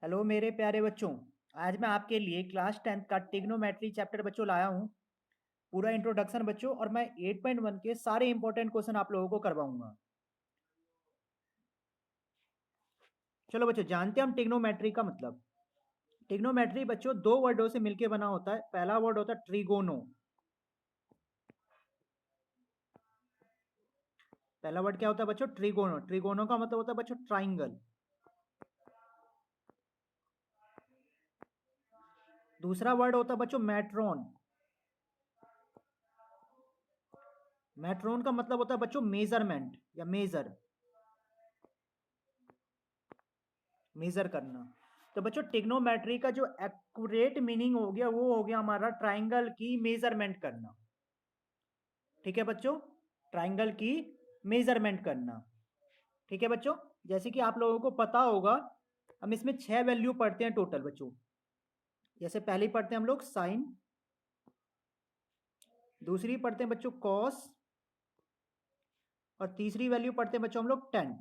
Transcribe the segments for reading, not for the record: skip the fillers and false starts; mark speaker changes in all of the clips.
Speaker 1: Hello मेरे प्यारे बच्चों। आज मैं आपके लिए क्लास 10th का ट्रिग्नोमेट्री चैप्टर बच्चों लाया हूँ। पूरा इंट्रोडक्शन बच्चों, और मैं 8.1 के सारे इंपॉर्टेंट क्वेश्चन आप लोगों को करवाऊंगा। चलो बच्चों, जानते हैं हम ट्रिग्नोमेट्री का मतलब। ट्रिग्नोमेट्री बच्चों दो वर्डों से मिलकर बना होता है। पहला वर्ड होता है ट्रिगोनो। पहला वर्ड क्या होता है बच्चों? ट्रिगोनो। ट्रिगोनो का मतलब होता है बच्चों ट्राइंगल। दूसरा वर्ड होता है बच्चों मेट्रोन। मेट्रोन का मतलब होता है बच्चों मेजरमेंट या मेजर, मेजर करना। तो बच्चों ट्रिग्नोमेट्री का जो एक्यूरेट मीनिंग हो गया वो हो गया हमारा ट्राइंगल की मेजरमेंट करना। ठीक है बच्चों, ट्राइंगल की मेजरमेंट करना। ठीक है बच्चों, जैसे कि आप लोगों को पता होगा, हम इसमें 6 वैल्यू पढ़ते हैं टोटल बच्चों। जैसे पहली पढ़ते हैं हम लोग साइन, दूसरी पढ़ते हैं बच्चों कॉस, और तीसरी वैल्यू पढ़ते हैं बच्चों हम लोग टेन।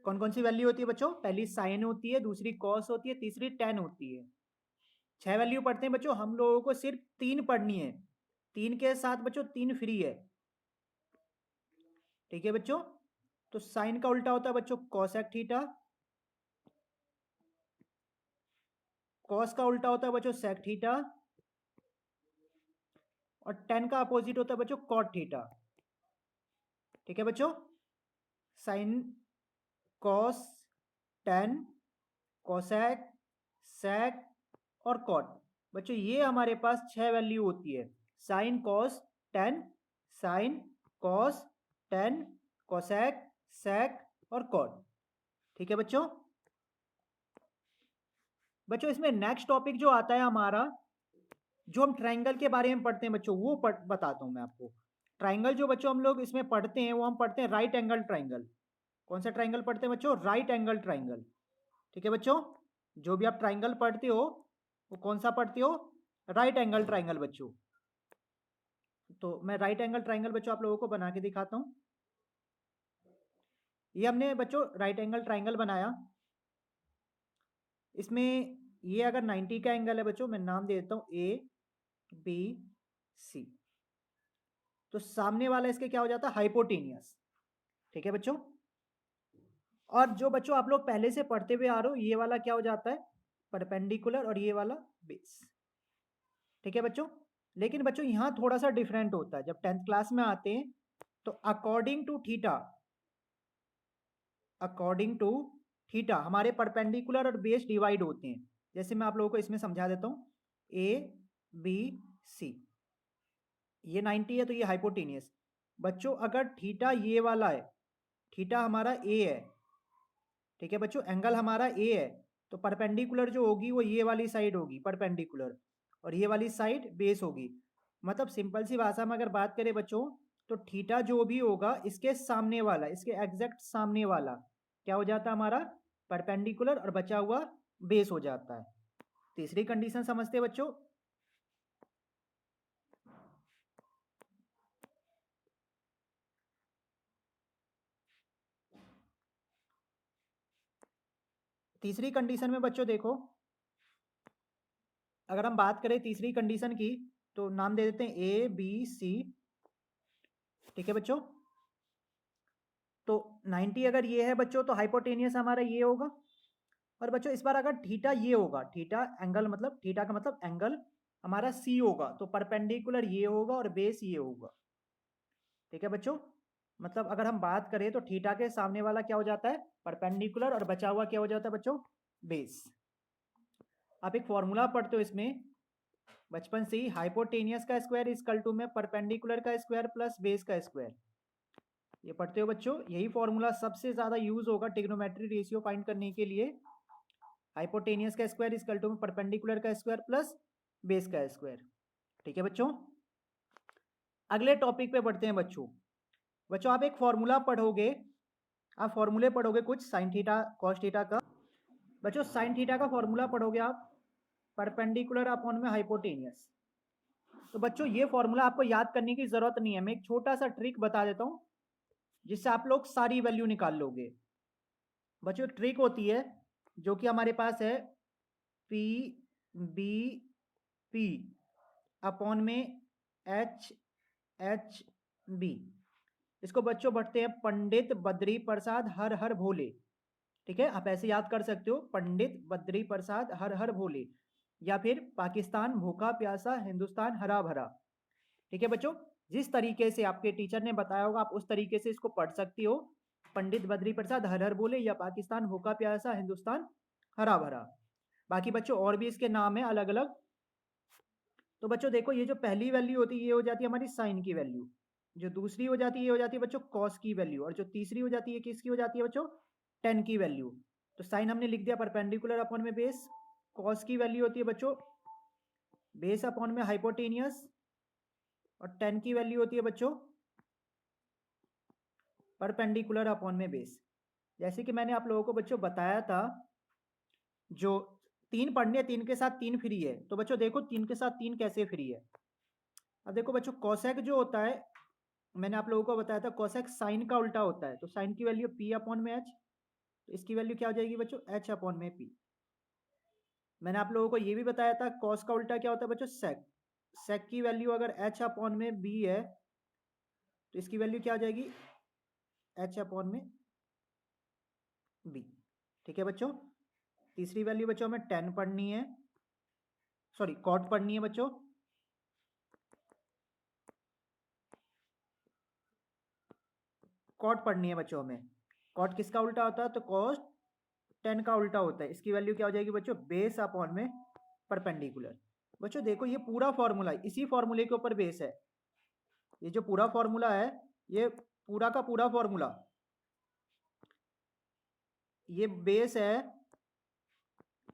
Speaker 1: कौन कौन सी वैल्यू होती है बच्चों? पहली साइन होती है, दूसरी कॉस होती है, तीसरी टेन होती है। 6 वैल्यू पढ़ते हैं बच्चों, हम लोगों को सिर्फ 3 पढ़नी है। 3 के साथ बच्चों 3 फ्री है। ठीक है बच्चों, तो साइन का उल्टा होता है बच्चों कॉसेक थीटा, कॉस का उल्टा होता है बच्चों सेक थीटा, और टेन का अपोजिट होता है बच्चों कॉट थीटा। ठीक है बच्चों, sign, cos, ten, cosec, sec और कॉट। बच्चों ये हमारे पास 6 वैल्यू होती है। Sine cos ten, sine cos ten, cosec, sec और कॉट। ठीक है बच्चों। बच्चों इसमें नेक्स्ट टॉपिक जो आता है हमारा, जो हम ट्राइंगल के बारे में पढ़ते हैं बच्चों, वो बताता हूं मैं आपको। ट्राइंगल जो बच्चों हम लोग इसमें पढ़ते हैं वो हम पढ़ते हैं राइट एंगल ट्राइंगल। कौन सा ट्राइंगल पढ़ते हैं बच्चों? Right angle triangle. ठीक है बच्चों, जो भी आप ट्राइंगल पढ़ते हो वो कौन सा पढ़ते हो? राइट एंगल ट्राइंगल बच्चों। तो मैं राइट एंगल ट्राइंगल बच्चों आप लोगों को बना के दिखाता हूं। ये हमने बच्चों राइट एंगल ट्राइंगल बनाया। इसमें ये अगर 90 का एंगल है बच्चों, मैं नाम दे देता हूं ए बी सी, तो सामने वाला इसके क्या हो जाता है? हाइपोटेनियस। ठीक है बच्चों, और जो बच्चों आप लोग पहले से पढ़ते हुए आ रहे हो, ये वाला क्या हो जाता है? परपेंडिकुलर, और ये वाला बेस। ठीक है बच्चों, लेकिन बच्चों यहां थोड़ा सा डिफरेंट होता है। जब 10th क्लास में आते हैं तो according to theta, according to theta हमारे परपेंडिकुलर और बेस डिवाइड होते हैं। जैसे मैं आप लोगों को इसमें समझा देता हूं। ए बी सी, ये 90 है तो ये हाइपोटेनियस। बच्चों अगर थीटा ये वाला है, थीटा हमारा ए है, ठीक है बच्चों, एंगल हमारा ए है, तो परपेंडिकुलर जो होगी वो ये वाली साइड होगी परपेंडिकुलर, और ये वाली साइड बेस होगी। मतलब सिंपल सी भाषा में अगर बात करें बच्चों, तो थीटा जो भी होगा इसके सामने वाला, इसके एग्जैक्ट सामने वाला क्या हो जाता है? हमारा परपेंडिकुलर, और बचा हुआ बेस हो जाता है। तीसरी कंडीशन समझते हैं बच्चों। तीसरी कंडीशन में बच्चों देखो, अगर हम बात करें तीसरी कंडीशन की, तो नाम दे देते हैं ए बी सी। ठीक है बच्चों, तो 90 अगर ये है बच्चों, तो हाइपोटेनियस हमारा ये होगा। और बच्चों इस बार अगर थीटा ये होगा, थीटा एंगल मतलब थीटा का मतलब एंगल हमारा सी होगा, तो परपेंडिकुलर ये होगा और बेस ये होगा। ठीक है बच्चों, मतलब अगर हम बात करें तो थीटा के सामने वाला क्या हो जाता है? परपेंडिकुलर, और बचा हुआ क्या हो जाता है बच्चों? बेस। आप एक फॉर्मूला पढ़ते हो इसमें बचपन से ही, हाइपोटेनियस का स्क्वायर इक्वल टू में परपेंडिकुलर का स्क्वायर प्लस बेस का स्क्वायर। ये पढ़ते हो बच्चों, यही फॉर्मूला सबसे ज्यादा यूज होगा ट्रिग्नोमेट्री रेशियो फाइंड करने के लिए। हाइपोटेनियस का स्क्वायर इक्वल टू में परपेंडिकुलर का स्क्वायर प्लस बेस का स्क्वायर। ठीक है बच्चों, अगले टॉपिक पे बढ़ते हैं बच्चों। बच्चों आप एक फॉर्मूला पढ़ोगे, आप फॉर्मूले पढ़ोगे कुछ साइन थीटा कॉस थीटा का। बच्चों साइन थीटा का फॉर्मूला पढ़ोगे आप, परपेंडिकुलर अपॉन में हाइपोटेनियस। तो बच्चों ये फॉर्मूला आपको याद करने की जरूरत नहीं है, मैं एक छोटा सा ट्रिक बता देता हूं जिससे आप लोग सारी वैल्यू निकाल लोगे। बच्चों एक ट्रिक होती है, जो कि हमारे पास है पी बी पी अपॉन में एच एच बी। इसको बच्चों बढ़ते हैं पंडित बद्री प्रसाद हर हर भोले। ठीक है, आप ऐसे याद कर सकते हो, पंडित बद्री प्रसाद हर हर भोले, या फिर पाकिस्तान भूखा प्यासा हिंदुस्तान हरा भरा। ठीक है बच्चों, जिस तरीके से आपके टीचर ने बताया होगा आप उस तरीके से इसको पढ़ सकती हो, पंडित बद्री प्रसाद हर हर बोले या पाकिस्तान भूखा प्यासा हिंदुस्तान हरा भरा। बाकी बच्चों और भी इसके नाम है अलग अलग। तो बच्चों देखो, ये जो पहली वैल्यू होती है ये हो जाती है हमारी साइन की वैल्यू, जो दूसरी हो जाती है ये हो जाती है बच्चों कॉस की वैल्यू, और जो तीसरी हो जाती है किसकी हो जाती है बच्चों, टेन की वैल्यू। तो साइन हमने लिख दिया परपेंडिकुलर अपॉन में बेस, कॉस की वैल्यू होती है बच्चों बेस अपॉन में हाइपोटेनियस, और टेन की वैल्यू होती है बच्चों परपेंडिकुलर अपॉन में बेस। जैसे कि मैंने आप लोगों को बच्चों बताया था, जो तीन पढ़ने तीन के साथ तीन फ्री है, तो बच्चों देखो तीन के साथ तीन कैसे फ्री है। अब देखो बच्चों कोसेक जो होता है, मैंने आप लोगों को बताया था कोसेक साइन का उल्टा होता है, तो साइन की वैल्यू पी अपॉन में एच, तो इसकी वैल्यू क्या हो जाएगी बच्चों एच अपॉन में पी। मैंने आप लोगों को ये भी बताया था कॉस का उल्टा क्या होता है बच्चों सेक, सेक की वैल्यू अगर एच अपॉन में बी है तो इसकी वैल्यू क्या हो जाएगी एच अपॉन में बी। ठीक है बच्चों, तीसरी वैल्यू बच्चों हमें टेन पढ़नी है, सॉरी कॉट पढ़नी है बच्चों, कॉट पढ़नी है बच्चों हमें। कॉट किसका उल्टा होता है, तो कॉस टेन का उल्टा होता है, इसकी वैल्यू क्या हो जाएगी बच्चों बेस अपॉन में परपेंडिकुलर। बच्चों देखो ये पूरा फॉर्मूला इसी फॉर्मूले के ऊपर बेस है, ये जो पूरा फॉर्मूला है ये पूरा का पूरा फॉर्मूला ये बेस है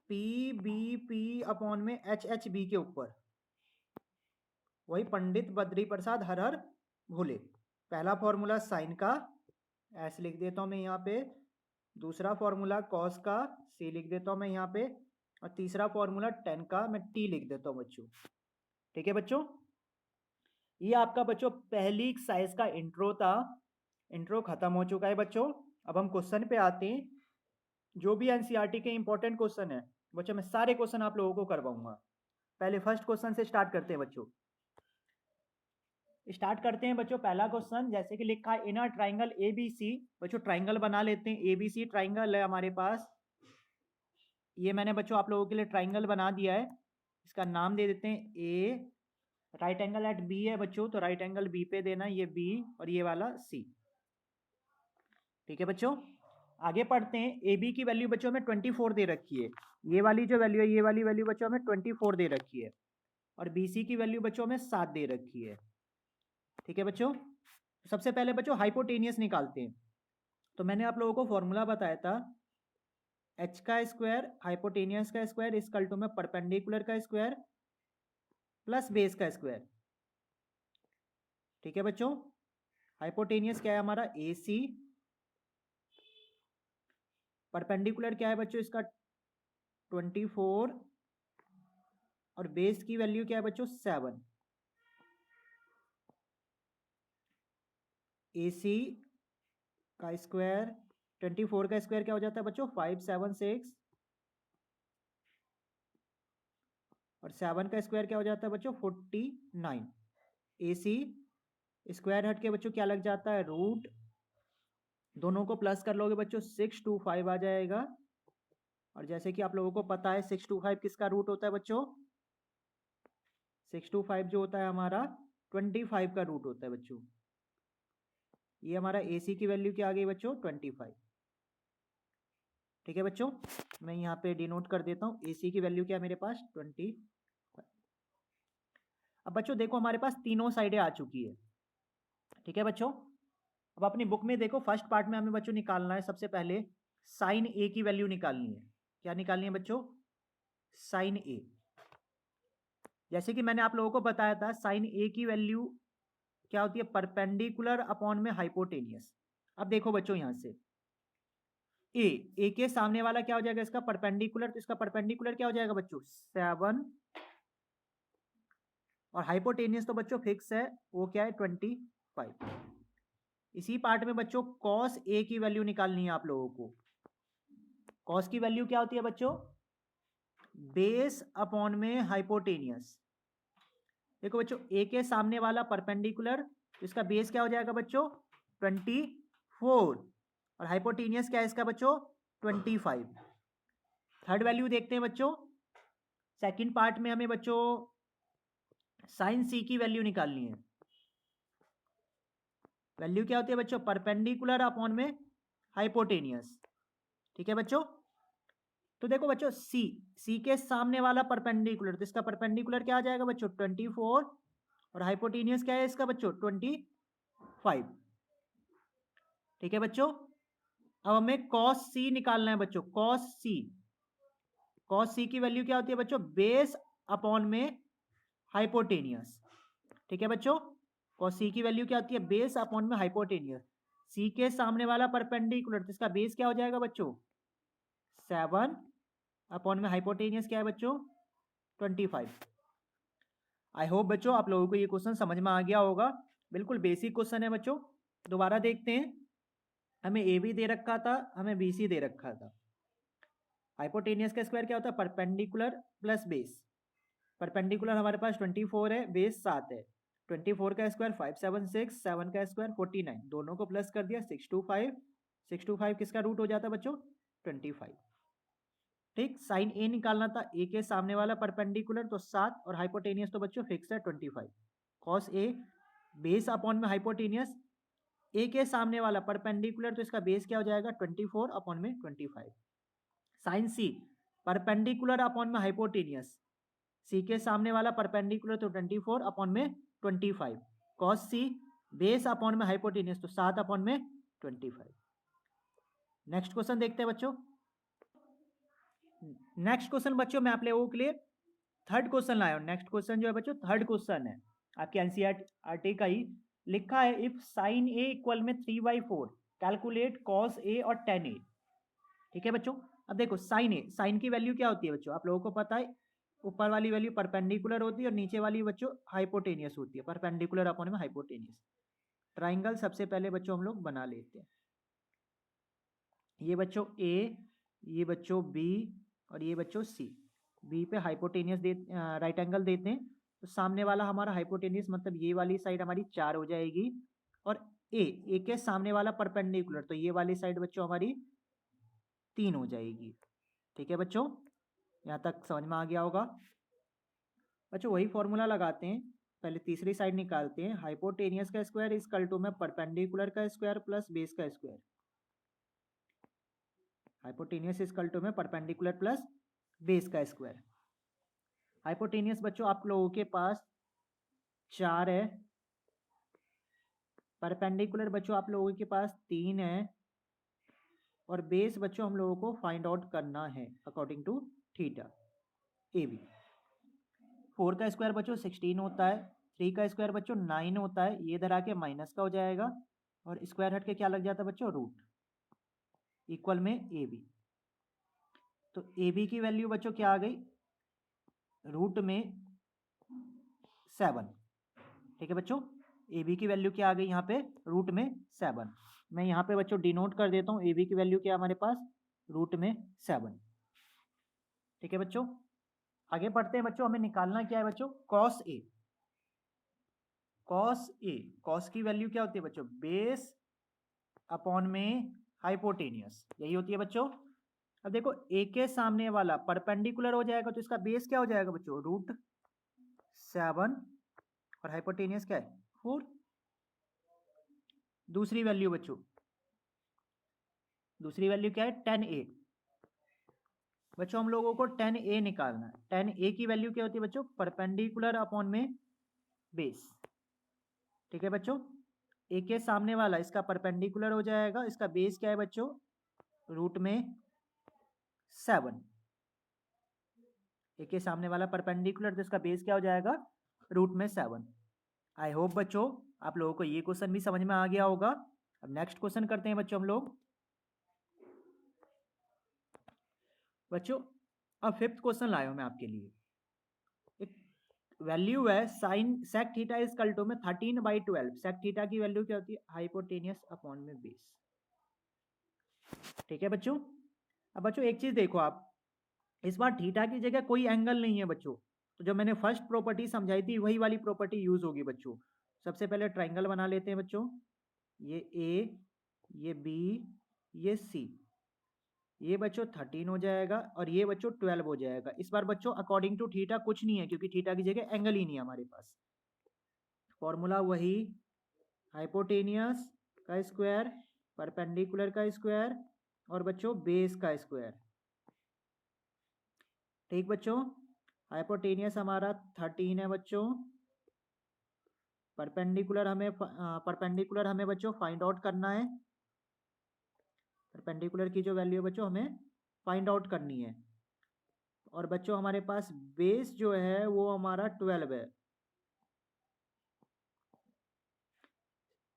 Speaker 1: पी बी पी अपॉन में एच एच बी के ऊपर, वही पंडित बद्री प्रसाद हर हर भोले। पहला फॉर्मूला साइन का ऐसे लिख देता हूं मैं यहाँ पे, दूसरा फॉर्मूला कॉस का सी लिख देता हूं मैं यहाँ पे, और तीसरा फॉर्मूला टेन का मैं टी लिख देता हूं बच्चों। ठीक है बच्चों, ये आपका बच्चों पहली एक्सरसाइज का इंट्रो था, इंट्रो खत्म हो चुका है बच्चों। अब हम क्वेश्चन पे आते हैं, जो भी एनसीईआरटी के इंपॉर्टेंट क्वेश्चन है बच्चों मैं सारे क्वेश्चन आप लोगों को करवाऊंगा। पहले फर्स्ट क्वेश्चन से स्टार्ट करते हैं बच्चों, स्टार्ट करते हैं बच्चों। पहला क्वेश्चन जैसे कि लिखा है इन a triangle A B C, बच्चों ट्राइंगल बना लेते हैं, ए बी सी ट्राइंगल है हमारे पास, ये मैंने बच्चों आप लोगों के लिए ट्राइंगल बना दिया है, इसका नाम दे देते हैं ए, राइट एंगल एट बी है बच्चों, तो राइट एंगल बी पे देना ये बी और ये वाला सी। ठीक है बच्चों, आगे पढ़ते हैं। ए बी की वैल्यू बच्चों हमें 24 दे रखी है, ये वाली जो वैल्यू है ये वाली वैल्यू बच्चों हमें 24 दे रखी है, और बी सी की वैल्यू बच्चों हमें 7 दे रखी है। ठीक है बच्चों, सबसे पहले बच्चों हाइपोटेनियस निकालते हैं। तो मैंने आप लोगों को फॉर्मूला बताया था एच का स्क्वायर हाइपोटेनियस का स्क्वायर इस कल टू में परपेंडिकुलर का स्क्वायर प्लस बेस का स्क्वायर। ठीक है बच्चों, हाइपोटेनियस क्या है हमारा ए सी, परपेंडिकुलर क्या है बच्चों इसका 24, और बेस की वैल्यू क्या है बच्चों 7। ए सी का स्क्वायर 24 का स्क्वायर क्या हो जाता है बच्चों 576, और 7 का स्क्वायर क्या हो जाता है बच्चों 49। ए सी स्क्वायर हट के बच्चों क्या लग जाता है रूट, दोनों को प्लस कर लोगे बच्चों 625 आ जाएगा, और जैसे कि आप लोगों को पता है 625 किसका रूट होता है बच्चों, 625 जो होता है हमारा 25 का रूट होता है बच्चों। ये हमारा ए सी की वैल्यू क्या आ गई बच्चों 25। ठीक है बच्चों, मैं यहाँ पे डिनोट कर देता हूँ, ए सी की वैल्यू क्या है मेरे पास 20। अब बच्चों देखो हमारे पास तीनों साइडें आ चुकी है। ठीक है बच्चों, अब अपनी बुक में देखो फर्स्ट पार्ट में हमें बच्चों निकालना है सबसे पहले साइन ए की वैल्यू निकालनी है। क्या निकालनी है बच्चों साइन ए। जैसे कि मैंने आप लोगों को बताया था साइन ए की वैल्यू क्या होती है परपेंडिकुलर अपॉन में हाइपोटेनियस। अब देखो बच्चों यहां से ए के सामने वाला क्या हो जाएगा इसका परपेंडिकुलर, तो इसका परपेंडिकुलर क्या हो जाएगा बच्चों 7, और हाइपोटेनियस तो बच्चों फिक्स है वो क्या है 25। इसी पार्ट में बच्चों कॉस ए की वैल्यू निकालनी है आप लोगों को। कॉस की वैल्यू क्या होती है बच्चों, बेस अपॉन में हाइपोटेनियस। देखो बच्चों ए के सामने वाला परपेंडिकुलर, इसका बेस क्या हो जाएगा बच्चों 24, और हाइपोटेनियस क्या है इसका बच्चों 25। थर्ड वैल्यू देखते हैं बच्चों, सेकंड पार्ट में हमें बच्चों साइन सी की वैल्यू निकालनी है। वैल्यू क्या होती है बच्चों, परपेंडिकुलर अपॉन में हाइपोटेनियस। ठीक है बच्चों, तो देखो बच्चों सी के सामने वाला परपेंडिकुलर, तो इसका परपेंडिकुलर क्या आ जाएगा बच्चों 24, और हाइपोटेनियस क्या है इसका बच्चों 25। ठीक है बच्चों, अब हमें कॉस सी निकालना है बच्चों। कॉस सी की वैल्यू क्या होती है बच्चों, बेस अपॉन में हाइपोटेनियस। ठीक है बच्चों, कॉस सी की वैल्यू क्या होती है, बेस अपॉन में हाइपोटेनियस। सी के सामने वाला परपेंडिकुलर, तो इसका बेस क्या हो जाएगा बच्चों 7, अपॉन में हाइपोटेनियस क्या है बच्चों 25। आई होप बच्चों आप लोगों को ये क्वेश्चन समझ में आ गया होगा। बिल्कुल बेसिक क्वेश्चन है बच्चों। दोबारा देखते हैं, हमें ए बी दे रखा था, हमें बी सी दे रखा था। हाइपोटेनियस का स्क्वायर क्या होता है, परपेंडिकुलर प्लस बेस। परपेंडिकुलर हमारे पास 24 है, बेस 7 है। 24 का स्क्वायर 576, 7 का स्क्वायर 49, दोनों को प्लस कर दिया 625। 625 किसका रूट हो जाता है बच्चों 25। ठीक, साइन ए निकालना था, ए के सामने वाला परपेंडिकुलर तो 7, और हाइपोटेनियस तो बच्चों फिक्स है 25। कॉस ए बेस अपॉन में हाइपोटेनियस, ए के सामने वाला परपेंडिकुलर तो इसका बेस क्या हो जाएगा 24 अपॉन में 25। साइन सी परपेंडिकुलर अपॉन में हाइपोटेनियस, सी के सामने वाला परपेंडिकुलर तो 24 अपॉन में 25। कॉस सी बेस अपॉन में हाइपोटेनियस तो 7 अपॉन में 25। नेक्स्ट क्वेश्चन देखते हैं बच्चों। नेक्स्ट क्वेश्चन बच्चों मैं आप लोगों के लिए थर्ड क्वेश्चन लाया हूं। नेक्स्ट क्वेश्चन जो है बच्चों थर्ड क्वेश्चन है, आपके एनसीईआरटी का ही लिखा है। इफ साइन ए इक्वल में 3/4 कैलकुलेट कॉस ए और टेन ए। ठीक है बच्चों, अब देखो साइन ए, साइन की वैल्यू क्या होती है बच्चों, आप लोगों को पता है ऊपर वाली वैल्यू परपेंडिकुलर होती है और नीचे वाली बच्चों हाइपोटेनियस होती है। परपेंडिकुलर अपॉन में हाइपोटेनियस। ट्राइंगल सबसे पहले बच्चों हम लोग बना लेते हैं। ये बच्चों ए, ये बच्चों बी, और ये बच्चों सी। बी पे हाइपोटेनियस दे राइट एंगल देते हैं, तो सामने वाला हमारा हाइपोटेनियस मतलब ये वाली साइड हमारी 4 हो जाएगी, और ए के सामने वाला परपेंडिकुलर तो ये वाली साइड बच्चों हमारी 3 हो जाएगी। ठीक है बच्चों, यहाँ तक समझ में आ गया होगा। बच्चों वही फॉर्मूला लगाते हैं, पहले तीसरी साइड निकालते हैं। हाइपोटेनियस का स्क्वायर इज इक्वल टू में परपेंडिकुलर का स्क्वायर प्लस बेस का square. Hypotenuse is equal to में परपेंडिकुलर प्लस बेस का स्क्वायर। हाइपोटेनियस बच्चों आप लोगों के पास 4 है, परपेंडिकुलर बच्चों आप लोगों के पास 3 है, और बेस बच्चों हम लोगों को फाइंड आउट करना है according to theta A B. 4 का स्क्वायर बच्चों 16 होता है, 3 का स्क्वायर बच्चों 9 होता है, ये इधर आके माइनस का हो जाएगा, और स्क्वायर हट के क्या लग जाता है बच्चों रूट, इक्वल में ए बी। तो ए बी की वैल्यू बच्चों क्या आ गई रूट में 7। ठीक है बच्चों, ए बी की वैल्यू क्या आ गई यहाँ पे रूट में 7। मैं यहाँ पे बच्चों डिनोट कर देता हूँ, ए बी की वैल्यू क्या हमारे पास रूट में 7। ठीक है बच्चों, आगे बढ़ते हैं बच्चों। हमें निकालना क्या है बच्चों कॉस ए। कॉस की वैल्यू क्या होती है बच्चों बेस अपॉन में हाइपोटेनियस, यही होती है बच्चों। अब देखो ए के सामने वाला परपेंडिकुलर हो जाएगा तो इसका बेस क्या हो जाएगा बच्चों √7, और हाइपोटेनियस क्या है 4। दूसरी वैल्यू बच्चों, दूसरी वैल्यू क्या है 10a। बच्चों हम लोगों को 10a निकालना है। 10a की वैल्यू क्या होती है बच्चों परपेंडिकुलर अपॉन में बेस। ठीक है बच्चों, ए के सामने वाला इसका परपेंडिकुलर हो जाएगा, इसका बेस क्या है बच्चों रूट में 7। ए के सामने वाला परपेंडिकुलर तो इसका बेस क्या हो जाएगा रूट में 7। आई होप बच्चों आप लोगों को ये क्वेश्चन भी समझ में आ गया होगा। अब नेक्स्ट क्वेश्चन करते हैं बच्चों हम लोग। बच्चों अब फिफ्थ क्वेश्चन लाया हूं मैं आपके लिए। एक वैल्यू है sine sec theta is equal to में 13/12। सेक थीटा की वैल्यू क्या होती है हाइपोटेनियस अपॉन में बेस। ठीक है बच्चों, अब बच्चों एक चीज़ देखो आप, इस बार थीटा की जगह कोई एंगल नहीं है बच्चों, तो जब मैंने फर्स्ट प्रॉपर्टी समझाई थी वही वाली प्रॉपर्टी यूज होगी बच्चों। सबसे पहले ट्राइंगल बना लेते हैं बच्चों, ये ए, ये बी, ये सी, ये बच्चों 13 हो जाएगा और ये बच्चों 12 हो जाएगा। इस बार बच्चों अकॉर्डिंग टू थीटा कुछ नहीं है, क्योंकि थीटा की जगह एंगल ही नहीं है हमारे पास। फॉर्मूला वही, हाइपोटेनियस का स्क्वायर, परपेंडिकुलर का स्क्वायर और बच्चों बेस का स्क्वायर। ठीक बच्चों, हाइपोटेनियस हमारा 13 है बच्चों, परपेंडिकुलर हमें बच्चों फाइंड आउट करना है। परपेंडिकुलर की जो वैल्यू है बच्चों हमें फाइंड आउट करनी है। और बच्चों हमारे पास बेस जो है वो हमारा 12 है।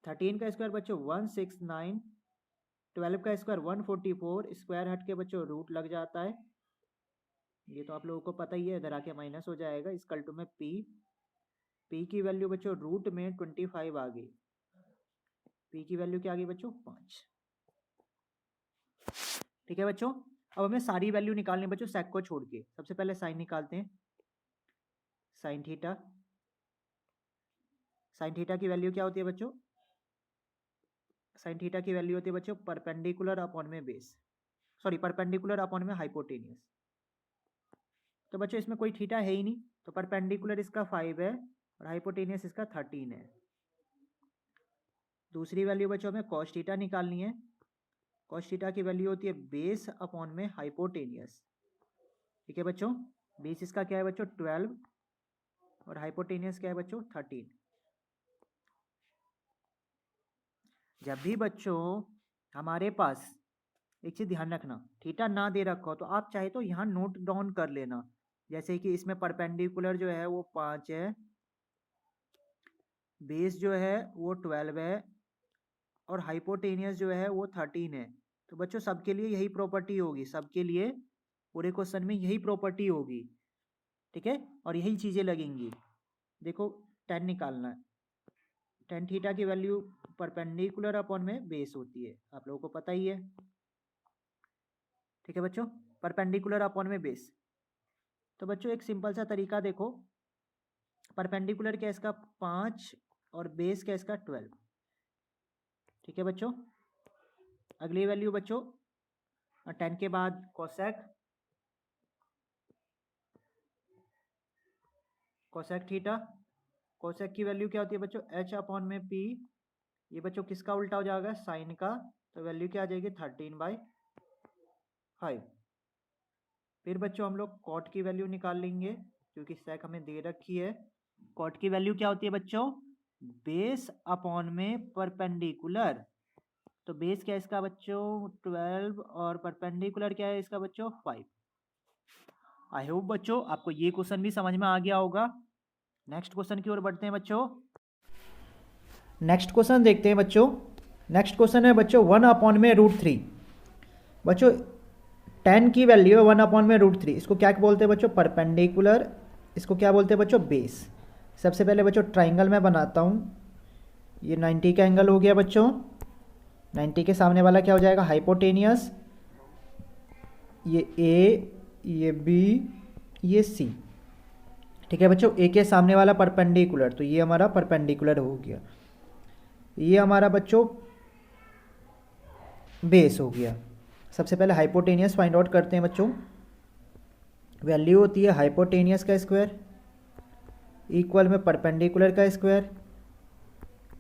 Speaker 1: 13 का स्क्वायर बच्चों 169, 12 का स्क्वायर 144, स्क्वायर हट के बच्चों रूट लग जाता है। ये तो आप लोगों को पता ही है, इधर आके माइनस हो जाएगा। इक्वल टू में पी की वैल्यू बच्चों रूट में 25 आ गई। पी की वैल्यू क्या आ गई बच्चों 5। ठीक है बच्चों, अब हमें सारी वैल्यू निकालनी है बच्चों सेक को छोड़ के। सबसे पहले साइन निकालते हैं, साइन थीटा। साइन थीटा की वैल्यू क्या होती है बच्चों, साइन थीटा की वैल्यू होती है बच्चों परपेंडिकुलर अपॉन में बेस, सॉरी परपेंडिकुलर अपॉन में हाइपोटेनियस। तो बच्चों इसमें कोई थीटा है ही नहीं, तो परपेंडिकुलर इसका 5 है और हाइपोटेनियस इसका 13 है। दूसरी वैल्यू बच्चों हमें कॉस थीटा निकालनी है। कॉस थीटा की वैल्यू होती है बेस अपॉन में हाइपोटेनियस। ठीक है बच्चों, बेस इसका क्या है बच्चों 12 और हाइपोटेनियस क्या है बच्चों 13। जब भी बच्चों हमारे पास एक चीज ध्यान रखना, थीटा ना दे रखा हो तो आप चाहे तो यहाँ नोट डाउन कर लेना। जैसे कि इसमें परपेंडिकुलर जो है वो 5 है, बेस जो है वो 12 है और हाइपोटेनियस जो है वो 13 है। तो बच्चों सबके लिए यही प्रॉपर्टी होगी, सबके लिए पूरे क्वेश्चन में यही प्रॉपर्टी होगी। ठीक है, और यही चीजें लगेंगी। देखो 10 निकालना है, 10 थीटा की वैल्यू परपेंडिकुलर अपॉन में बेस होती है, आप लोगों को पता ही है। ठीक है बच्चों, परपेंडिकुलर अपॉन में बेस। तो बच्चों एक सिंपल सा तरीका देखो, परपेंडिकुलर क्या इसका 5 और बेस क्या इसका 12। ठीक है बच्चों, अगली वैल्यू बच्चों 10 के बाद कोसेक, कोसेक थीटा। कोसेक की वैल्यू क्या होती है बच्चों h अपॉन में p। ये बच्चों किसका उल्टा हो जाएगा साइन का, तो वैल्यू क्या आ जाएगी 13/5। फिर बच्चों हम लोग कॉट की वैल्यू निकाल लेंगे, क्योंकि सेक हमें दे रखी है। कॉट की वैल्यू क्या होती है बच्चों बेस अपॉन में परपेंडिकुलर। तो बेस क्या है इसका बच्चों 12 और परपेंडिकुलर क्या है इसका बच्चों 5। आई होप बच्चों आपको ये क्वेश्चन भी समझ में आ गया होगा। नेक्स्ट क्वेश्चन की ओर बढ़ते हैं बच्चों। नेक्स्ट क्वेश्चन देखते हैं बच्चों। नेक्स्ट क्वेश्चन है बच्चों 1 अपॉन में √3। बच्चों 10 की वैल्यू है 1 अपॉन में √3। इसको क्या बोलते हैं बच्चों परपेंडिकुलर, इसको क्या बोलते हैं बच्चों बेस। सबसे पहले बच्चों ट्राइंगल मैं बनाता हूँ। ये 90 का एंगल हो गया बच्चों, 90 के सामने वाला क्या हो जाएगा हाइपोटेनियस। ये ए, ये बी, ये सी। ठीक है बच्चों, ए के सामने वाला परपेंडिकुलर, तो ये हमारा परपेंडिकुलर हो गया। ये हमारा बच्चों बेस हो गया। सबसे पहले हाइपोटेनियस फाइंड आउट करते हैं बच्चों। वैल्यू होती है हाइपोटेनियस का स्क्वायर इक्वल में परपेंडिकुलर का स्क्वायर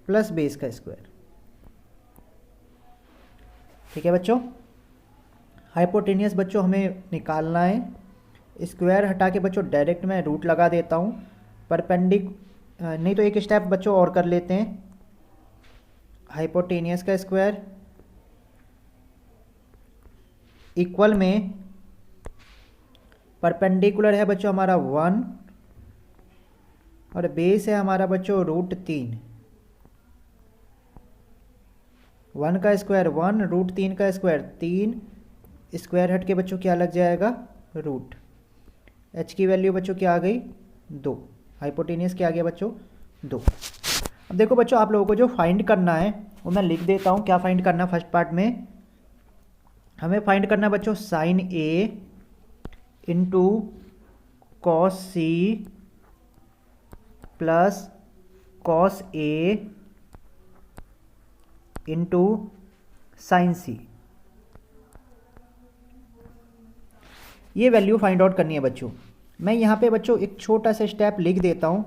Speaker 1: प्लस बेस का स्क्वायर। ठीक है बच्चों, हाइपोटेनियस बच्चों हमें निकालना है। स्क्वायर हटा के बच्चों डायरेक्ट मैं रूट लगा देता हूँ। नहीं तो एक स्टेप बच्चों और कर लेते हैं। हाइपोटेनियस का स्क्वायर इक्वल में परपेंडिकुलर है बच्चों हमारा 1 और बेस है हमारा बच्चों √3। 1 का स्क्वायर 1, √3 का स्क्वायर 3, स्क्वायर हट के बच्चों क्या लग जाएगा रूट। h की वैल्यू बच्चों क्या आ गई 2, हाइपोटेनियस क्या आ गया बच्चों 2। अब देखो बच्चों आप लोगों को जो फाइंड करना है वो मैं लिख देता हूँ। क्या फाइंड करना फर्स्ट पार्ट में, हमें फाइंड करना है बच्चों sine A into cos C plus cos A into sine C. ये वैल्यू फाइंड आउट करनी है बच्चों। मैं यहाँ पे बच्चों एक छोटा सा स्टेप लिख देता हूँ।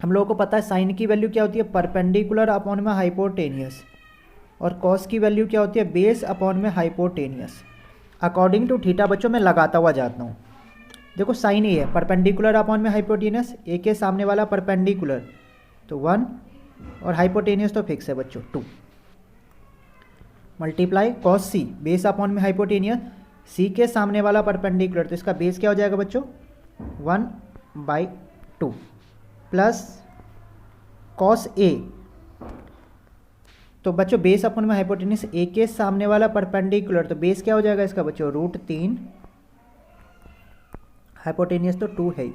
Speaker 1: हम लोगों को पता है साइन की वैल्यू क्या होती है, परपेंडिकुलर अपॉन में हाइपोटेनियस, और कॉस की वैल्यू क्या होती है, बेस अपॉन में हाइपोटेनियस। अकॉर्डिंग टू थीटा बच्चों मैं लगाता हुआ जाता हूँ। देखो साइन ए है परपेंडिकुलर अपॉन में हाइपोटेनियस, ए के सामने वाला परपेंडिकुलर तो 1 और हाइपोटेनियस तो फिक्स है बच्चों 2, मल्टीप्लाई कॉस सी बेस अपॉन में हाइपोटेनियस, सी के सामने वाला परपेंडिकुलर तो इसका बेस क्या हो जाएगा बच्चों 1/2 प्लस कॉस ए, तो बच्चों बेस अपॉन में हाइपोटेनियस ए के सामने वाला परपेंडिकुलर तो बेस क्या हो जाएगा इसका बच्चों √3, हाइपोटेनियस तो 2 है ही।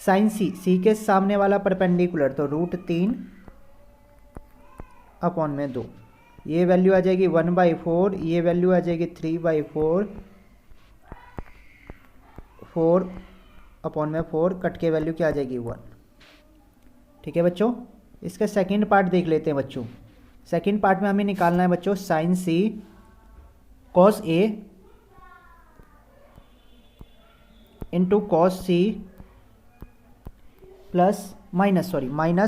Speaker 1: साइन सी, सी के सामने वाला परपेंडिकुलर तो √3 अपॉन में 2, ये वैल्यू आ जाएगी 1/4, ये वैल्यू आ जाएगी 3/4, 4 अपॉन में 4 कट के वैल्यू क्या आ जाएगी 1। ठीक है बच्चों, इसका सेकंड पार्ट देख लेते हैं बच्चों। सेकंड पार्ट में हमें निकालना है बच्चों sine C cos A into cos C plus minus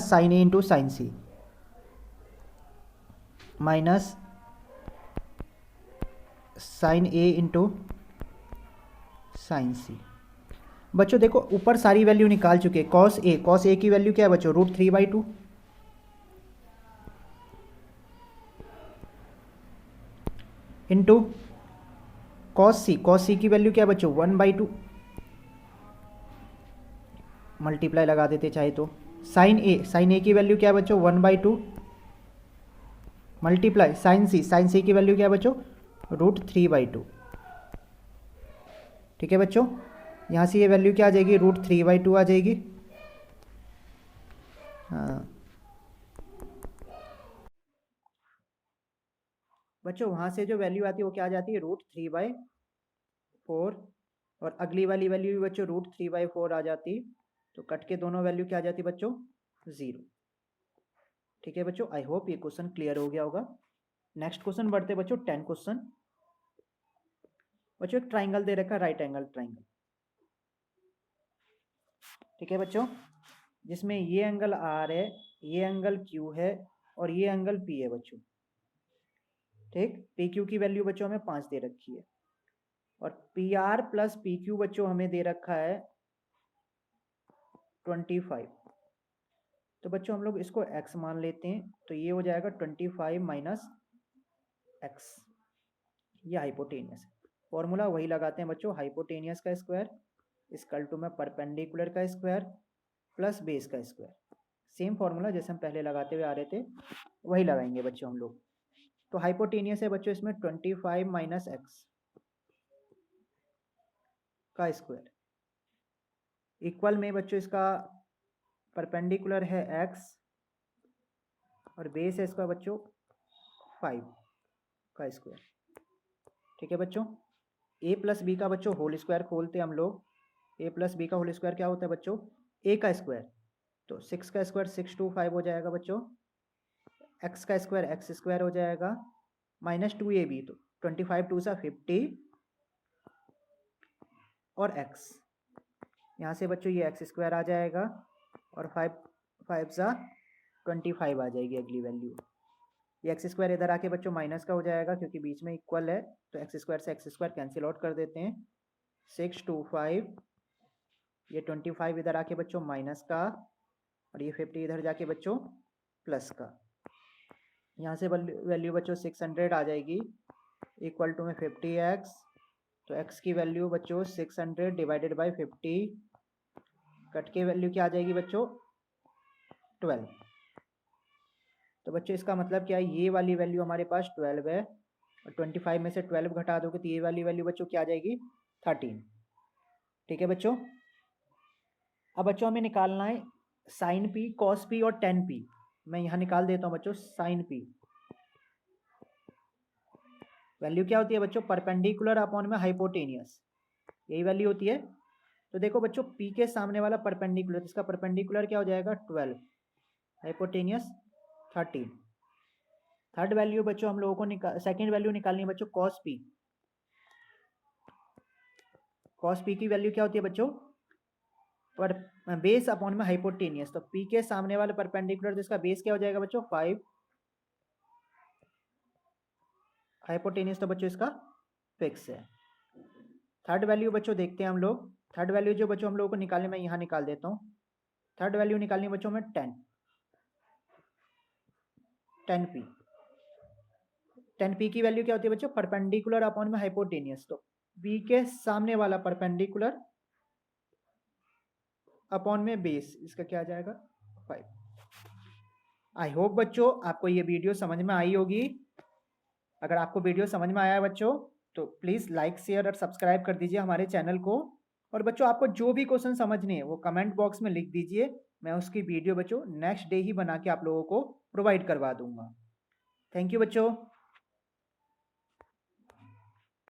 Speaker 1: sine A into sine C, minus sine A into sine C. बच्चों देखो ऊपर सारी वैल्यू निकाल चुके हैं। कॉस ए की वैल्यू क्या है बच्चों √3/2, इंटू कॉस सी की वैल्यू क्या है बच्चों 1/2, मल्टीप्लाई लगा देते चाहे तो। साइन ए की वैल्यू क्या है बच्चों 1/2, मल्टीप्लाई साइन सी की वैल्यू क्या है बच्चों √3/2। ठीक है बच्चों, यहाँ से ये वैल्यू क्या आ जाएगी √3/2 आ जाएगी। हाँ बच्चों, वहाँ से जो वैल्यू आती है वो क्या आ जाती है √3/4, और अगली वाली वैल्यू भी बच्चों √3/4 आ जाती, तो कट के दोनों वैल्यू क्या आ जाती बच्चों 0। ठीक है बच्चों, आई होप ये क्वेश्चन क्लियर हो गया होगा। नेक्स्ट क्वेश्चन बढ़ते बच्चों 10 क्वेश्चन। बच्चों एक ट्राइंगल दे रखा है, राइट एंगल ट्राइंगल। ठीक है बच्चों, जिसमें ये एंगल R है, ये एंगल Q है और ये एंगल P है बच्चों। ठीक, PQ की वैल्यू बच्चों हमें 5 दे रखी है, और PR प्लस PQ बच्चों हमें दे रखा है 25। तो बच्चों हम लोग इसको x मान लेते हैं, तो ये हो जाएगा 25 माइनस x, ये हाइपोटेनियस है। फॉर्मूला वही लगाते हैं बच्चों, हाइपोटेनियस का स्क्वायर इक्वल टू में परपेंडिकुलर का स्क्वायर प्लस बेस का स्क्वायर। सेम फॉर्मूला जैसे हम पहले लगाते हुए आ रहे थे वही लगाएंगे बच्चों हम लोग। तो हाइपोटेनियस है बच्चों इसमें 25 माइनस x का स्क्वायर, इक्वल में बच्चों इसका परपेंडिकुलर है x और बेस है इसका बच्चों 5 का स्क्वायर। ठीक है बच्चों, a प्लस बी का बच्चों होल स्क्वायर खोलते हैं हम लोग। a प्लस बी का होल स्क्वायर क्या होता है बच्चों a का स्क्वायर, तो 6 का स्क्वायर 625 हो जाएगा बच्चों, x का स्क्वायर x स्क्वायर हो जाएगा माइनस 2ab, तो 25 2 सा 50 और x, यहाँ से बच्चों ये x स्क्वायर आ जाएगा और 5 सा 25 आ जाएगी अगली वैल्यू। ये एक्स स्क्वायर इधर आके बच्चों माइनस का हो जाएगा क्योंकि बीच में इक्वल है, तो एक्स स्क्वायर से एक्स स्क्वायर कैंसिल आउट कर देते हैं। 625, ये 25 इधर आके बच्चों माइनस का, और ये 50 इधर जाके बच्चों प्लस का। यहाँ से वैल्यू बच्चों 600 आ जाएगी इक्वल टू में 50x, तो x की वैल्यू बच्चों 600 डिवाइडेड बाई 50, कट के वैल्यू क्या आ जाएगी बच्चों 12। तो बच्चों इसका मतलब क्या है, ये वाली वैल्यू हमारे पास 12 है, और 25 में से 12 घटा दोगे तो ये वाली वैल्यू बच्चों क्या आ जाएगी 13। ठीक है बच्चों, अब बच्चों हमें निकालना है साइन पी, कॉस पी और टेन पी। मैं यहाँ निकाल देता हूँ बच्चों साइन पी। वैल्यू क्या होती है बच्चों, परपेंडिकुलर अपॉन में हाइपोटेनियस, यही वैल्यू होती है। तो देखो बच्चों P के सामने वाला परपेंडिकुलर, इसका परपेंडिकुलर क्या हो जाएगा 12, हाइपोटेनियस 13। थर्ड वैल्यू बच्चों हम लोगों को सेकंड वैल्यू निकालनी है बच्चों cos P। cos P की वैल्यू क्या होती है बच्चों, पर बेस अपॉन में हाइपोटेनियस, तो P के सामने वाला परपेंडिकुलर जिसका बेस क्या हो जाएगा बच्चों 5, हाइपोटेनियस तो बच्चों इसका फिक्स है। थर्ड वैल्यू बच्चों देखते हैं हम लोग, थर्ड वैल्यू जो बच्चों हम लोगों को निकालने में यहाँ निकाल देता हूँ। थर्ड वैल्यू निकालनी बच्चों में 10p। 10p की वैल्यू क्या होती है बच्चों, परपेंडिकुलर अपॉन में हाइपोटेनियस, तो P के सामने वाला परपेंडिकुलर अपॉन में बेस, इसका क्या आ जाएगा 5। आई होप बच्चों आपको ये वीडियो समझ में आई होगी। अगर आपको वीडियो समझ में आया है बच्चों तो प्लीज़ लाइक शेयर और सब्सक्राइब कर दीजिए हमारे चैनल को। और बच्चों आपको जो भी क्वेश्चन समझने हैं वो कमेंट बॉक्स में लिख दीजिए, मैं उसकी वीडियो बच्चों नेक्स्ट डे ही बना के आप लोगों को प्रोवाइड करवा दूंगा। थैंक यू बच्चों।